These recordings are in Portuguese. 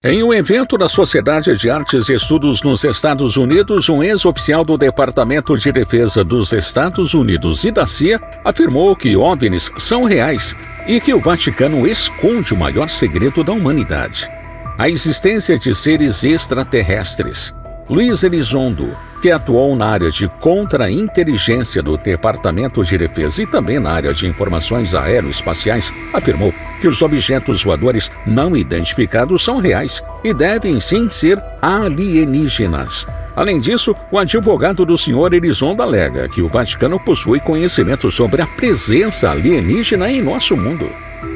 Em um evento da Sociedade de Artes e Estudos nos Estados Unidos, um ex-oficial do Departamento de Defesa dos Estados Unidos e da CIA afirmou que OVNIs são reais e que o Vaticano esconde o maior segredo da humanidade: a existência de seres extraterrestres. Luiz Elizondo, que atuou na área de contra-inteligência do Departamento de Defesa e também na área de informações aeroespaciais, afirmou que os objetos voadores não identificados são reais e devem sim ser alienígenas. Além disso, o advogado do Sr. Elizondo alega que o Vaticano possui conhecimento sobre a presença alienígena em nosso mundo.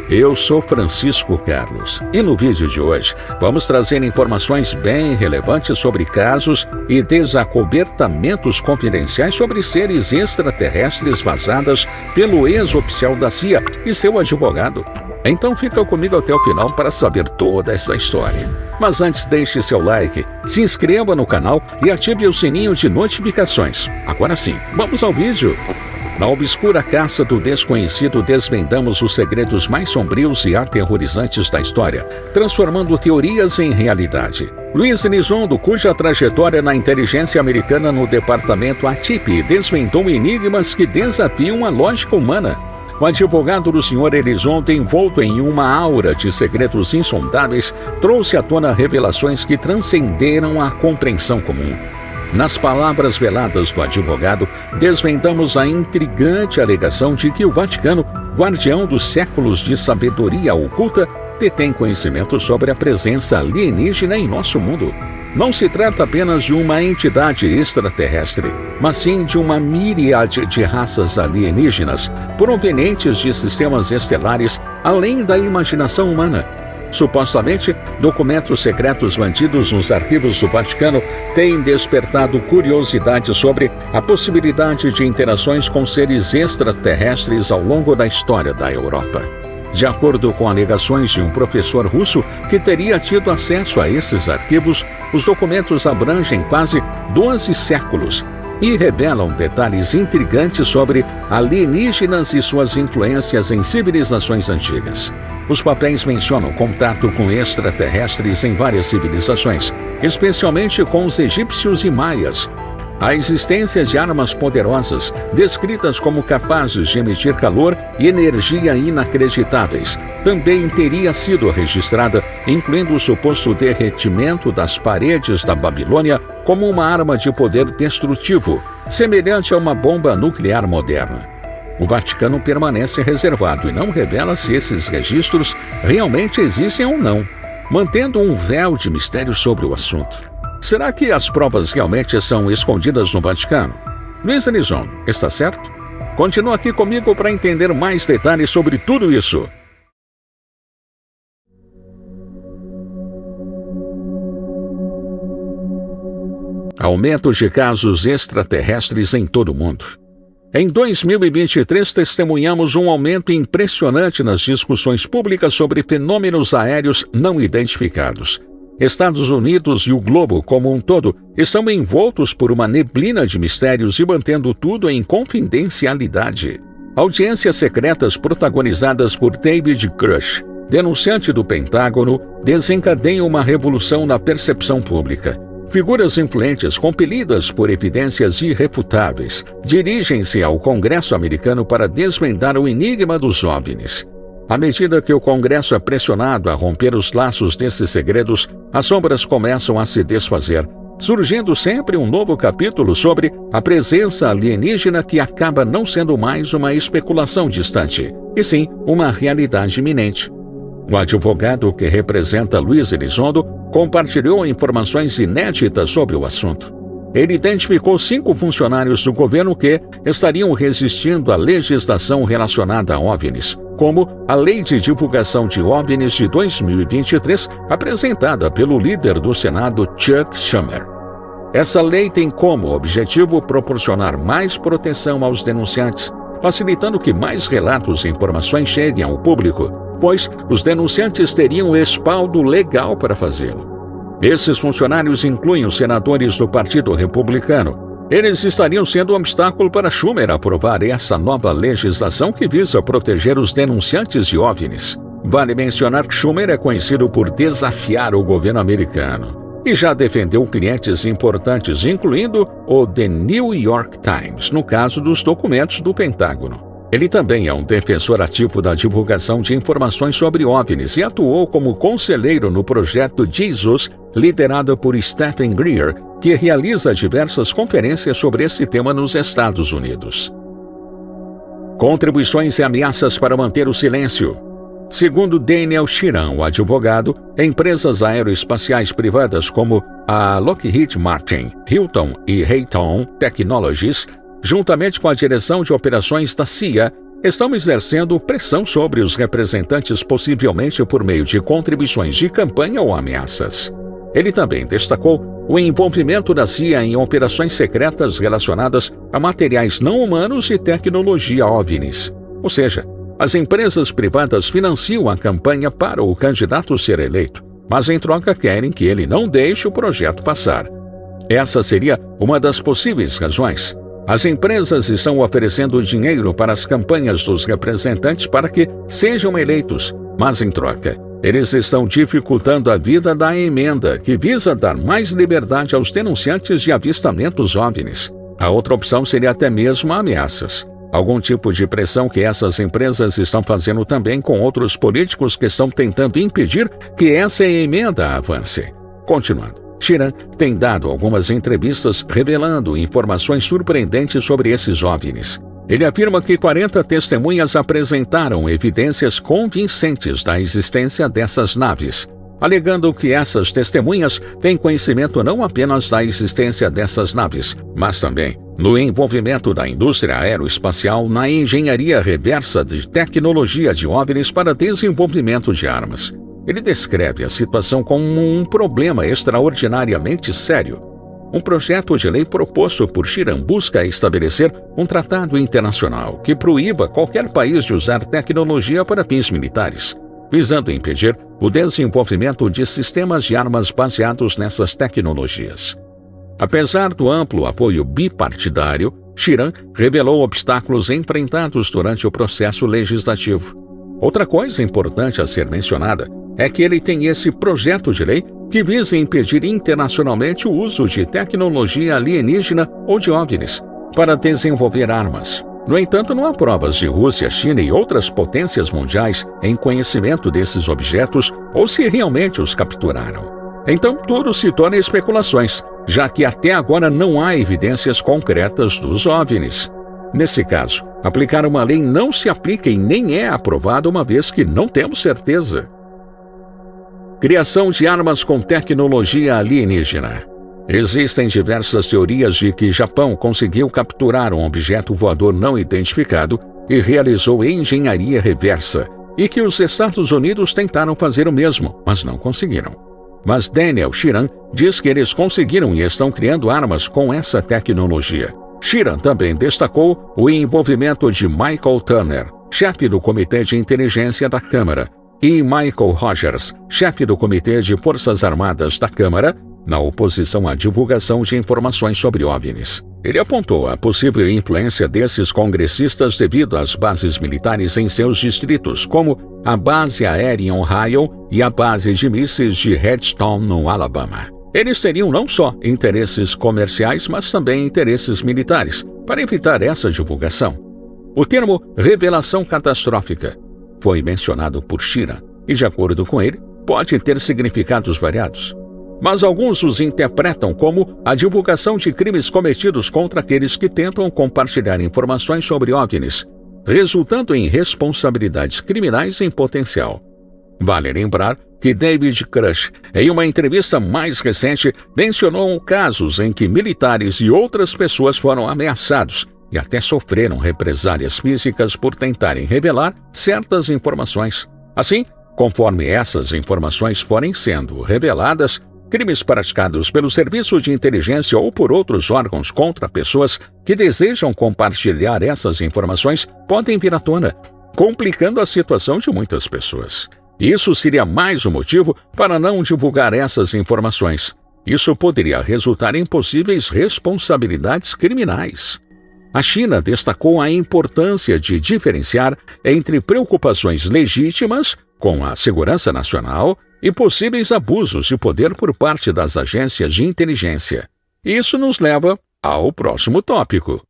Eu sou Francisco Carlos e no vídeo de hoje vamos trazer informações bem relevantes sobre casos e desacobertamentos confidenciais sobre seres extraterrestres vazadas pelo ex-oficial da CIA e seu advogado. Então fica comigo até o final para saber toda essa história. Mas antes, deixe seu like, se inscreva no canal e ative o sininho de notificações. Agora sim, vamos ao vídeo. Na obscura caça do desconhecido, desvendamos os segredos mais sombrios e aterrorizantes da história, transformando teorias em realidade. Luiz Elizondo, cuja trajetória na inteligência americana no departamento ATIP desvendou enigmas que desafiam a lógica humana. O advogado do Sr. Elizondo, envolto em uma aura de segredos insondáveis, trouxe à tona revelações que transcenderam a compreensão comum. Nas palavras veladas do advogado, desvendamos a intrigante alegação de que o Vaticano, guardião dos séculos de sabedoria oculta, detém conhecimento sobre a presença alienígena em nosso mundo. Não se trata apenas de uma entidade extraterrestre, mas sim de uma miríade de raças alienígenas provenientes de sistemas estelares além da imaginação humana. Supostamente, documentos secretos mantidos nos arquivos do Vaticano têm despertado curiosidade sobre a possibilidade de interações com seres extraterrestres ao longo da história da Europa. De acordo com alegações de um professor russo que teria tido acesso a esses arquivos, os documentos abrangem quase 12 séculos e revelam detalhes intrigantes sobre alienígenas e suas influências em civilizações antigas. Os papéis mencionam contato com extraterrestres em várias civilizações, especialmente com os egípcios e maias. A existência de armas poderosas, descritas como capazes de emitir calor e energia inacreditáveis, também teria sido registrada, incluindo o suposto derretimento das paredes da Babilônia como uma arma de poder destrutivo, semelhante a uma bomba nuclear moderna. O Vaticano permanece reservado e não revela se esses registros realmente existem ou não, mantendo um véu de mistério sobre o assunto. Será que as provas realmente são escondidas no Vaticano? Luiz Elizondo, está certo? Continua aqui comigo para entender mais detalhes sobre tudo isso. Aumento de casos extraterrestres em todo o mundo. Em 2023, testemunhamos um aumento impressionante nas discussões públicas sobre fenômenos aéreos não identificados. Estados Unidos e o globo como um todo estão envoltos por uma neblina de mistérios e mantendo tudo em confidencialidade. Audiências secretas protagonizadas por David Grush, denunciante do Pentágono, desencadeiam uma revolução na percepção pública. Figuras influentes, compelidas por evidências irrefutáveis, dirigem-se ao Congresso americano para desvendar o enigma dos OVNIs. À medida que o Congresso é pressionado a romper os laços desses segredos, as sombras começam a se desfazer, surgindo sempre um novo capítulo sobre a presença alienígena que acaba não sendo mais uma especulação distante, e sim uma realidade iminente. O advogado que representa Luiz Elizondo compartilhou informações inéditas sobre o assunto. Ele identificou 5 funcionários do governo que estariam resistindo à legislação relacionada a OVNIs, como a Lei de Divulgação de OVNIs de 2023, apresentada pelo líder do Senado, Chuck Schumer. Essa lei tem como objetivo proporcionar mais proteção aos denunciantes, facilitando que mais relatos e informações cheguem ao público, pois os denunciantes teriam respaldo legal para fazê-lo. Esses funcionários incluem os senadores do Partido Republicano. Eles estariam sendo um obstáculo para Schumer aprovar essa nova legislação que visa proteger os denunciantes de OVNIs. Vale mencionar que Schumer é conhecido por desafiar o governo americano e já defendeu clientes importantes, incluindo o The New York Times, no caso dos documentos do Pentágono. Ele também é um defensor ativo da divulgação de informações sobre OVNIs e atuou como conselheiro no projeto Jesus, liderado por Stephen Greer, que realiza diversas conferências sobre esse tema nos Estados Unidos. Contribuições e ameaças para manter o silêncio. Segundo Daniel Sheeran, o advogado, empresas aeroespaciais privadas como a Lockheed Martin, Hilton e Raytheon Technologies, juntamente com a direção de operações da CIA, estão exercendo pressão sobre os representantes, possivelmente por meio de contribuições de campanha ou ameaças. Ele também destacou o envolvimento da CIA em operações secretas relacionadas a materiais não humanos e tecnologia OVNIs. Ou seja, as empresas privadas financiam a campanha para o candidato ser eleito, mas em troca querem que ele não deixe o projeto passar. Essa seria uma das possíveis razões. As empresas estão oferecendo dinheiro para as campanhas dos representantes para que sejam eleitos, mas em troca, eles estão dificultando a vida da emenda, que visa dar mais liberdade aos denunciantes de avistamentos OVNIs. A outra opção seria até mesmo ameaças. Algum tipo de pressão que essas empresas estão fazendo também com outros políticos que estão tentando impedir que essa emenda avance. Continuando. Sheeran tem dado algumas entrevistas revelando informações surpreendentes sobre esses OVNIs. Ele afirma que 40 testemunhas apresentaram evidências convincentes da existência dessas naves, alegando que essas testemunhas têm conhecimento não apenas da existência dessas naves, mas também no envolvimento da indústria aeroespacial na engenharia reversa de tecnologia de OVNIs para desenvolvimento de armas. Ele descreve a situação como um problema extraordinariamente sério. Um projeto de lei proposto por Sheeran busca estabelecer um tratado internacional que proíba qualquer país de usar tecnologia para fins militares, visando impedir o desenvolvimento de sistemas de armas baseados nessas tecnologias. Apesar do amplo apoio bipartidário, Sheeran revelou obstáculos enfrentados durante o processo legislativo. Outra coisa importante a ser mencionada é que ele tem esse projeto de lei que visa impedir internacionalmente o uso de tecnologia alienígena ou de OVNIs para desenvolver armas. No entanto, não há provas de Rússia, China e outras potências mundiais em conhecimento desses objetos ou se realmente os capturaram. Então, tudo se torna especulações, já que até agora não há evidências concretas dos OVNIs. Nesse caso, aplicar uma lei não se aplica e nem é aprovada uma vez que não temos certeza. Criação de armas com tecnologia alienígena. Existem diversas teorias de que Japão conseguiu capturar um objeto voador não identificado e realizou engenharia reversa, e que os Estados Unidos tentaram fazer o mesmo, mas não conseguiram. Mas Daniel Sheeran diz que eles conseguiram e estão criando armas com essa tecnologia. Sheeran também destacou o envolvimento de Michael Turner, chefe do Comitê de Inteligência da Câmara, e Michael Rogers, chefe do Comitê de Forças Armadas da Câmara, na oposição à divulgação de informações sobre OVNIs. Ele apontou a possível influência desses congressistas devido às bases militares em seus distritos, como a base aérea em Ohio e a base de mísseis de Redstone, no Alabama. Eles teriam não só interesses comerciais, mas também interesses militares, para evitar essa divulgação. O termo revelação catastrófica foi mencionado por Sheeran e, de acordo com ele, pode ter significados variados. Mas alguns os interpretam como a divulgação de crimes cometidos contra aqueles que tentam compartilhar informações sobre OVNIs, resultando em responsabilidades criminais em potencial. Vale lembrar que David Grush, em uma entrevista mais recente, mencionou casos em que militares e outras pessoas foram ameaçados e até sofreram represálias físicas por tentarem revelar certas informações. Assim, conforme essas informações forem sendo reveladas, crimes praticados pelo Serviço de Inteligência ou por outros órgãos contra pessoas que desejam compartilhar essas informações podem vir à tona, complicando a situação de muitas pessoas. Isso seria mais um motivo para não divulgar essas informações. Isso poderia resultar em possíveis responsabilidades criminais. A China destacou a importância de diferenciar entre preocupações legítimas com a segurança nacional e possíveis abusos de poder por parte das agências de inteligência. Isso nos leva ao próximo tópico.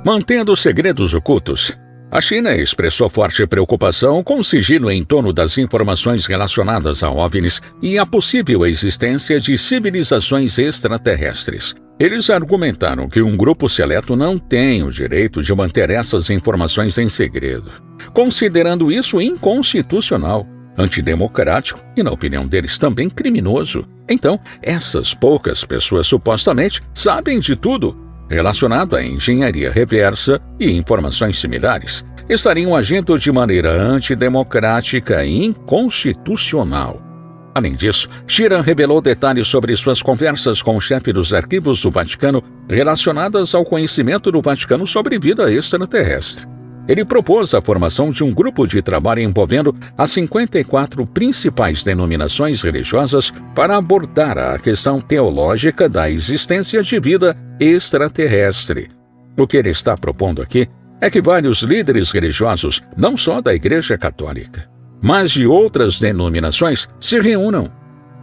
Mantendo segredos ocultos, a China expressou forte preocupação com o sigilo em torno das informações relacionadas a OVNIs e a possível existência de civilizações extraterrestres. Eles argumentaram que um grupo seleto não tem o direito de manter essas informações em segredo, considerando isso inconstitucional, antidemocrático e, na opinião deles, também criminoso. Então, essas poucas pessoas supostamente sabem de tudo relacionado à engenharia reversa e informações similares, estariam agindo de maneira antidemocrática e inconstitucional. Além disso, Sheeran revelou detalhes sobre suas conversas com o chefe dos arquivos do Vaticano relacionadas ao conhecimento do Vaticano sobre vida extraterrestre. Ele propôs a formação de um grupo de trabalho envolvendo as 54 principais denominações religiosas para abordar a questão teológica da existência de vida extraterrestre. O que ele está propondo aqui é que vários líderes religiosos, não só da Igreja Católica, mas de outras denominações, se reúnam.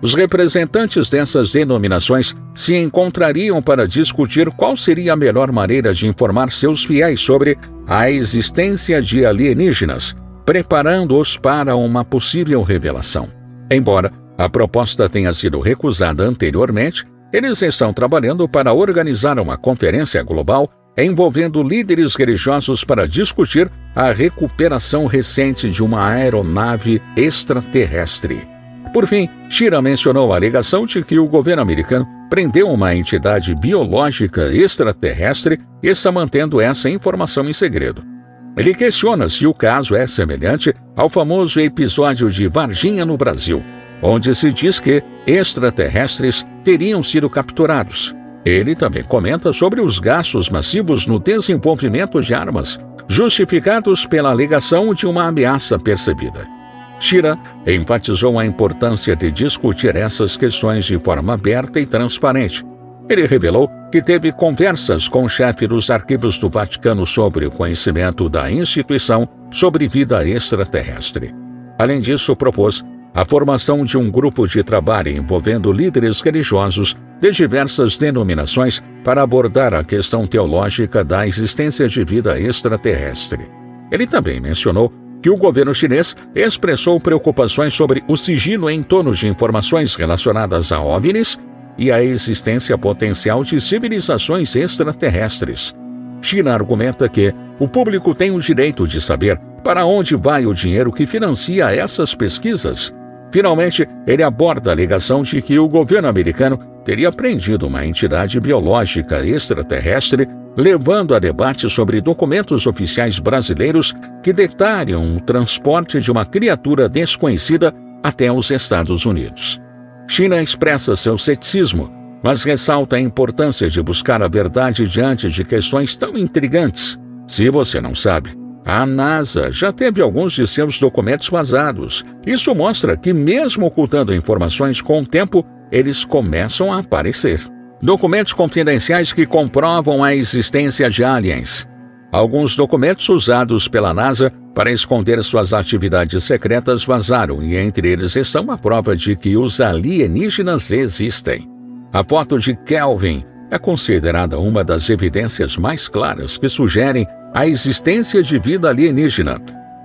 Os representantes dessas denominações se encontrariam para discutir qual seria a melhor maneira de informar seus fiéis sobre a existência de alienígenas, preparando-os para uma possível revelação. Embora a proposta tenha sido recusada anteriormente, eles estão trabalhando para organizar uma conferência global envolvendo líderes religiosos para discutir a recuperação recente de uma aeronave extraterrestre. Por fim, Sheeran mencionou a alegação de que o governo americano prendeu uma entidade biológica extraterrestre e está mantendo essa informação em segredo. Ele questiona se o caso é semelhante ao famoso episódio de Varginha no Brasil, onde se diz que extraterrestres teriam sido capturados. Ele também comenta sobre os gastos massivos no desenvolvimento de armas, justificados pela alegação de uma ameaça percebida. Sheeran enfatizou a importância de discutir essas questões de forma aberta e transparente. Ele revelou que teve conversas com o chefe dos arquivos do Vaticano sobre o conhecimento da instituição sobre vida extraterrestre. Além disso, propôs a formação de um grupo de trabalho envolvendo líderes religiosos de diversas denominações para abordar a questão teológica da existência de vida extraterrestre. Ele também mencionou que o governo chinês expressou preocupações sobre o sigilo em torno de informações relacionadas a OVNIs e a existência potencial de civilizações extraterrestres. China argumenta que o público tem o direito de saber para onde vai o dinheiro que financia essas pesquisas. Finalmente, ele aborda a alegação de que o governo americano teria prendido uma entidade biológica extraterrestre, levando a debate sobre documentos oficiais brasileiros que detalham o transporte de uma criatura desconhecida até os Estados Unidos. China expressa seu ceticismo, mas ressalta a importância de buscar a verdade diante de questões tão intrigantes. Se você não sabe, a NASA já teve alguns de seus documentos vazados. Isso mostra que, mesmo ocultando informações com o tempo, eles começam a aparecer. Documentos confidenciais que comprovam a existência de aliens. Alguns documentos usados pela NASA para esconder suas atividades secretas vazaram, e entre eles estão a prova de que os alienígenas existem. A foto de Kelvin é considerada uma das evidências mais claras que sugerem a existência de vida alienígena.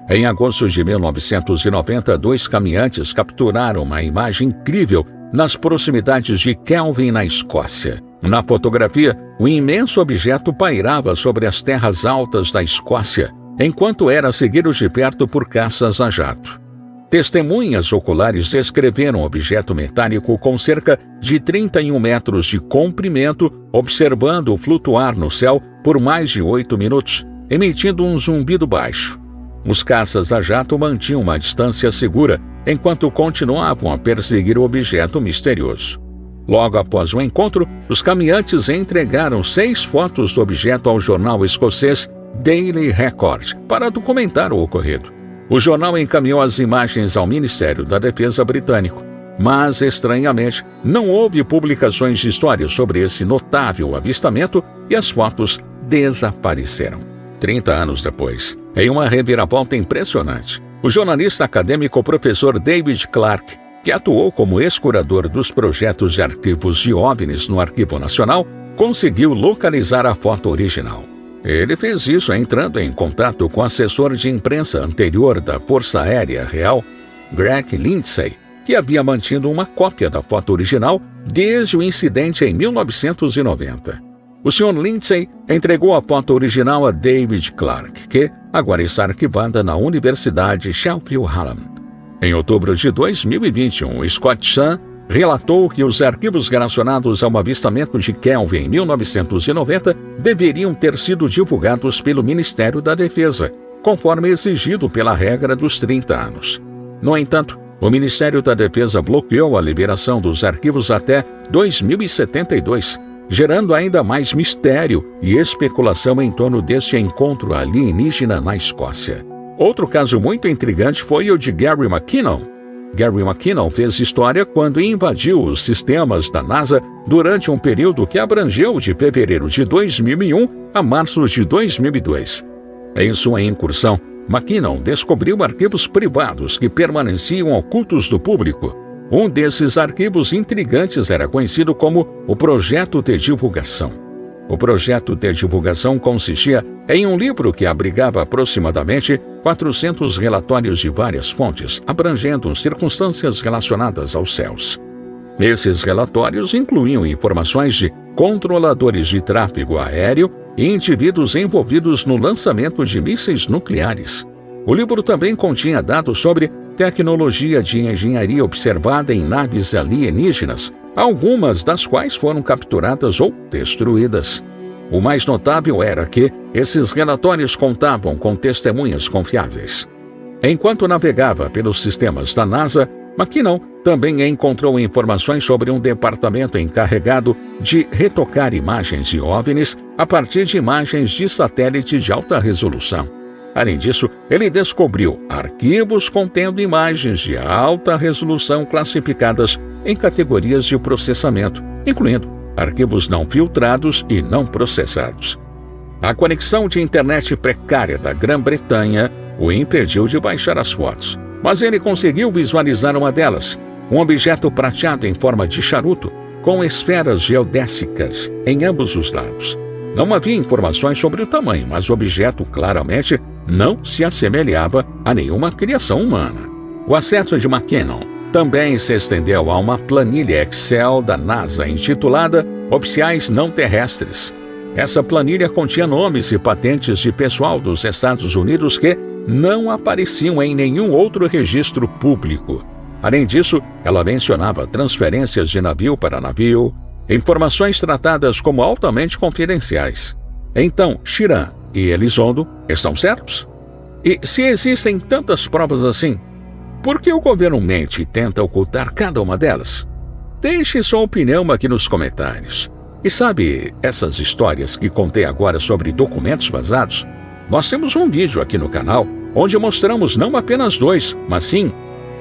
Em agosto de 1990, 2 caminhantes capturaram uma imagem incrível nas proximidades de Kelvin, na Escócia. Na fotografia, um imenso objeto pairava sobre as terras altas da Escócia, enquanto era seguido de perto por caças a jato. Testemunhas oculares descreveram um objeto metálico com cerca de 31 metros de comprimento, observando-o flutuar no céu por mais de 8 minutos, emitindo um zumbido baixo. Os caças a jato mantinham uma distância segura, enquanto continuavam a perseguir o objeto misterioso. Logo após o encontro, os caminhantes entregaram 6 fotos do objeto ao jornal escocês Daily Record para documentar o ocorrido. O jornal encaminhou as imagens ao Ministério da Defesa britânico, mas, estranhamente, não houve publicações de histórias sobre esse notável avistamento e as fotos desapareceram. 30 anos depois, em uma reviravolta impressionante, o jornalista acadêmico professor David Clark, que atuou como ex-curador dos projetos de arquivos de OVNIs no Arquivo Nacional, conseguiu localizar a foto original. Ele fez isso entrando em contato com o assessor de imprensa anterior da Força Aérea Real, Greg Lindsay, que havia mantido uma cópia da foto original desde o incidente em 1990. O Sr. Lindsay entregou a foto original a David Clark, que agora está arquivada na Universidade Sheffield Hallam. Em outubro de 2021, Scott Chan relatou que os arquivos relacionados ao avistamento de Kelvin em 1990 deveriam ter sido divulgados pelo Ministério da Defesa, conforme exigido pela regra dos 30 anos. No entanto, o Ministério da Defesa bloqueou a liberação dos arquivos até 2072, gerando ainda mais mistério e especulação em torno deste encontro alienígena na Escócia. Outro caso muito intrigante foi o de Gary McKinnon. Gary McKinnon fez história quando invadiu os sistemas da NASA durante um período que abrangeu de fevereiro de 2001 a março de 2002. Em sua incursão, McKinnon descobriu arquivos privados que permaneciam ocultos do público. Um desses arquivos intrigantes era conhecido como o Projeto de Divulgação. O projeto de divulgação consistia em um livro que abrigava aproximadamente 400 relatórios de várias fontes, abrangendo circunstâncias relacionadas aos céus. Esses relatórios incluíam informações de controladores de tráfego aéreo e indivíduos envolvidos no lançamento de mísseis nucleares. O livro também continha dados sobre tecnologia de engenharia observada em naves alienígenas, algumas das quais foram capturadas ou destruídas. O mais notável era que esses relatórios contavam com testemunhas confiáveis. Enquanto navegava pelos sistemas da NASA, McKinnon também encontrou informações sobre um departamento encarregado de retocar imagens de OVNIs a partir de imagens de satélite de alta resolução. Além disso, ele descobriu arquivos contendo imagens de alta resolução classificadas em categorias de processamento, incluindo arquivos não filtrados e não processados. A conexão de internet precária da Grã-Bretanha o impediu de baixar as fotos, mas ele conseguiu visualizar uma delas, um objeto prateado em forma de charuto, com esferas geodésicas em ambos os lados. Não havia informações sobre o tamanho, mas o objeto claramente não se assemelhava a nenhuma criação humana. O acesso de McKinnon também se estendeu a uma planilha Excel da NASA intitulada Oficiais Não Terrestres. Essa planilha continha nomes e patentes de pessoal dos Estados Unidos que não apareciam em nenhum outro registro público. Além disso, ela mencionava transferências de navio para navio, informações tratadas como altamente confidenciais. Então, Sheeran e Elizondo estão certos? E se existem tantas provas assim, por que o governo mente e tenta ocultar cada uma delas? Deixe sua opinião aqui nos comentários. E sabe essas histórias que contei agora sobre documentos vazados? Nós temos um vídeo aqui no canal onde mostramos não apenas 2, mas sim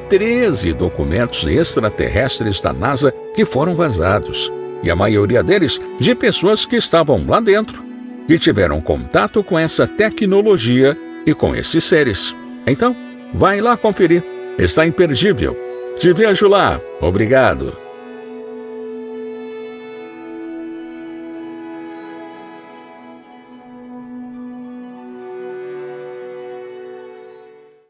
13 documentos extraterrestres da NASA que foram vazados. E a maioria deles de pessoas que estavam lá dentro, que tiveram contato com essa tecnologia e com esses seres. Então, vai lá conferir. Está imperdível. Te vejo lá. Obrigado.